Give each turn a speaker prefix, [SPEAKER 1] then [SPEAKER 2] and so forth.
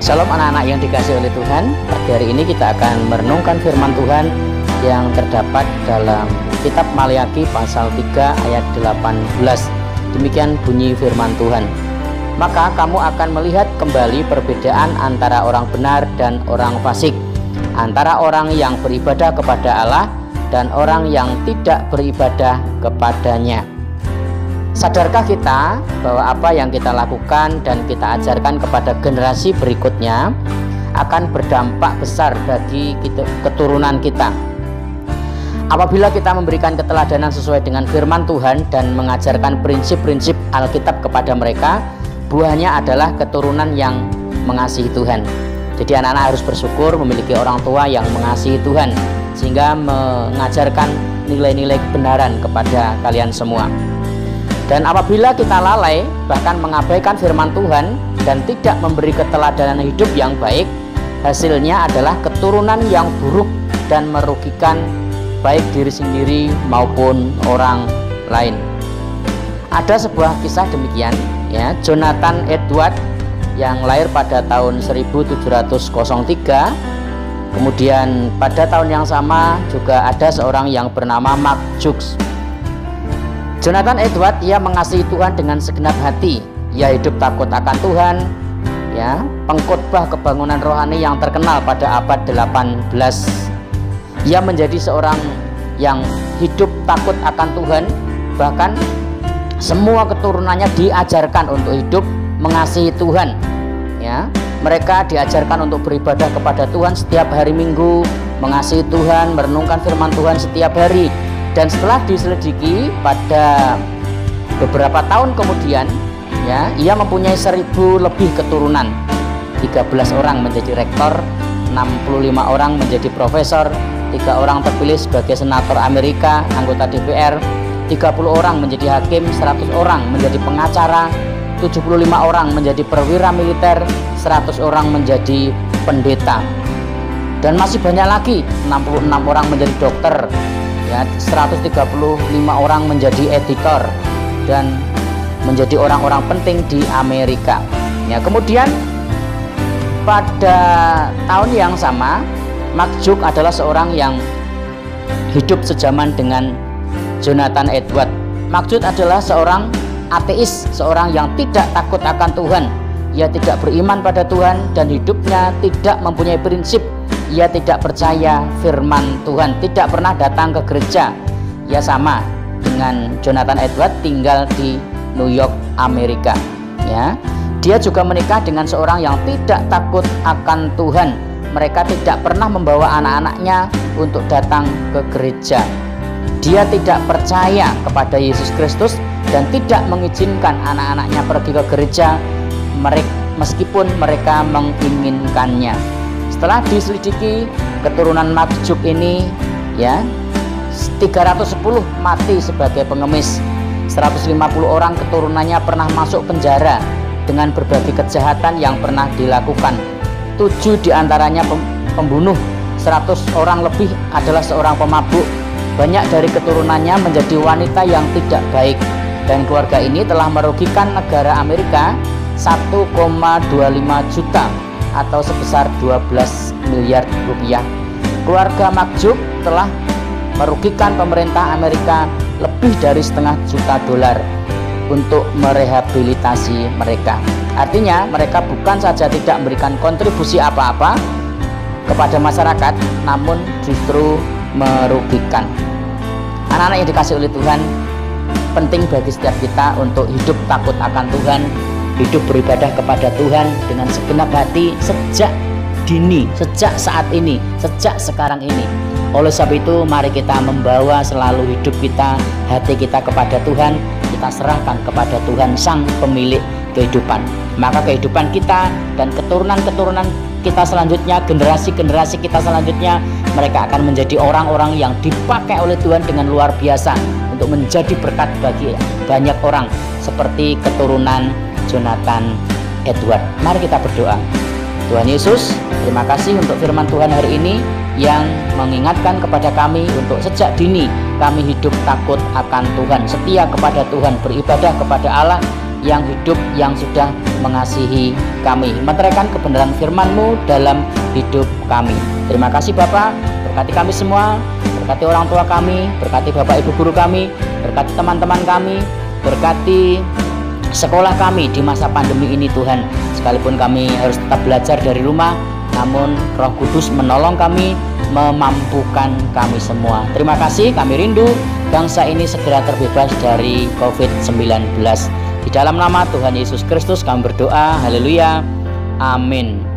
[SPEAKER 1] Shalom anak-anak yang dikasihi oleh Tuhan. Pagi hari ini kita akan merenungkan firman Tuhan yang terdapat dalam kitab Maleakhi pasal 3 ayat 18. Demikian bunyi firman Tuhan. Maka kamu akan melihat kembali perbedaan antara orang benar dan orang fasik, antara orang yang beribadah kepada Allah dan orang yang tidak beribadah kepadanya. Sadarkah kita bahwa apa yang kita lakukan dan kita ajarkan kepada generasi berikutnya akan berdampak besar bagi keturunan kita? Apabila kita memberikan keteladanan sesuai dengan firman Tuhan dan mengajarkan prinsip-prinsip Alkitab kepada mereka, buahnya adalah keturunan yang mengasihi Tuhan. Jadi anak-anak harus bersyukur memiliki orang tua yang mengasihi Tuhan, sehingga mengajarkan nilai-nilai kebenaran kepada kalian semua. Dan apabila kita lalai, bahkan mengabaikan firman Tuhan dan tidak memberi keteladanan hidup yang baik, hasilnya adalah keturunan yang buruk dan merugikan baik diri sendiri maupun orang lain. Ada sebuah kisah demikian, ya, Jonathan Edward yang lahir pada tahun 1703. Kemudian pada tahun yang sama juga ada seorang yang bernama Mark Jukes. Jonathan Edward, ia mengasihi Tuhan dengan segenap hati. Ia hidup takut akan Tuhan, ya, pengkhotbah kebangunan rohani yang terkenal pada abad 18. Ia menjadi seorang yang hidup takut akan Tuhan, bahkan semua keturunannya diajarkan untuk hidup mengasihi Tuhan, ya. Mereka diajarkan untuk beribadah kepada Tuhan setiap hari Minggu, mengasihi Tuhan, merenungkan firman Tuhan setiap hari. Dan setelah diselidiki pada beberapa tahun kemudian, ya, ia mempunyai 1000 lebih keturunan. 13 orang menjadi rektor, 65 orang menjadi profesor, 3 orang terpilih sebagai senator Amerika, anggota DPR, 30 orang menjadi hakim, 100 orang menjadi pengacara, 75 orang menjadi perwira militer, 100 orang menjadi pendeta. Dan masih banyak lagi, 66 orang menjadi dokter, ya, 135 orang menjadi editor dan menjadi orang-orang penting di Amerika. Ya, kemudian pada tahun yang sama, Mark Jukes adalah seorang yang hidup sejaman dengan Jonathan Edward. Mark Jukes adalah seorang ateis, seorang yang tidak takut akan Tuhan. Ia tidak beriman pada Tuhan dan hidupnya tidak mempunyai prinsip. Ia tidak percaya firman Tuhan, tidak pernah datang ke gereja. Ia sama dengan Jonathan Edward, tinggal di New York, Amerika, ya. Dia juga menikah dengan seorang yang tidak takut akan Tuhan. Mereka tidak pernah membawa anak-anaknya untuk datang ke gereja. Dia tidak percaya kepada Yesus Kristus dan tidak mengizinkan anak-anaknya pergi ke gereja meskipun mereka menginginkannya. Setelah diselidiki, keturunan Mark Jukes ini, ya, 310 mati sebagai pengemis. 150 orang keturunannya pernah masuk penjara dengan berbagai kejahatan yang pernah dilakukan. 7 diantaranya pembunuh, 100 orang lebih adalah seorang pemabuk. Banyak dari keturunannya menjadi wanita yang tidak baik. Dan keluarga ini telah merugikan negara Amerika 1,25 juta atau sebesar 12 miliar rupiah. Keluarga Mark Jukes telah merugikan pemerintah Amerika lebih dari $500 juta untuk merehabilitasi mereka. Artinya mereka bukan saja tidak memberikan kontribusi apa-apa kepada masyarakat, namun justru merugikan. Anak-anak yang dikasihi oleh Tuhan, penting bagi setiap kita untuk hidup takut akan Tuhan, hidup beribadah kepada Tuhan dengan segenap hati sejak dini, sejak saat ini, sejak sekarang ini. Oleh sebab itu, mari kita membawa selalu hidup kita, hati kita kepada Tuhan. Kita serahkan kepada Tuhan, Sang Pemilik kehidupan. Maka kehidupan kita dan keturunan-keturunan kita selanjutnya, generasi-generasi kita selanjutnya, mereka akan menjadi orang-orang yang dipakai oleh Tuhan dengan luar biasa untuk menjadi berkat bagi banyak orang, seperti keturunan Jonathan Edward. Mari kita berdoa. Tuhan Yesus, terima kasih untuk firman Tuhan hari ini yang mengingatkan kepada kami untuk sejak dini kami hidup takut akan Tuhan, setia kepada Tuhan, beribadah kepada Allah yang hidup, yang sudah mengasihi kami, meteraikan kebenaran firman-Mu dalam hidup kami. Terima kasih Bapa, berkati kami semua, berkati orang tua kami, berkati Bapak Ibu guru kami, berkati teman-teman kami, berkati sekolah kami di masa pandemi ini Tuhan. Sekalipun kami harus tetap belajar dari rumah, namun Roh Kudus menolong kami, memampukan kami semua. Terima kasih, kami rindu bangsa ini segera terbebas dari COVID-19. Di dalam nama Tuhan Yesus Kristus kami berdoa, haleluya, amin.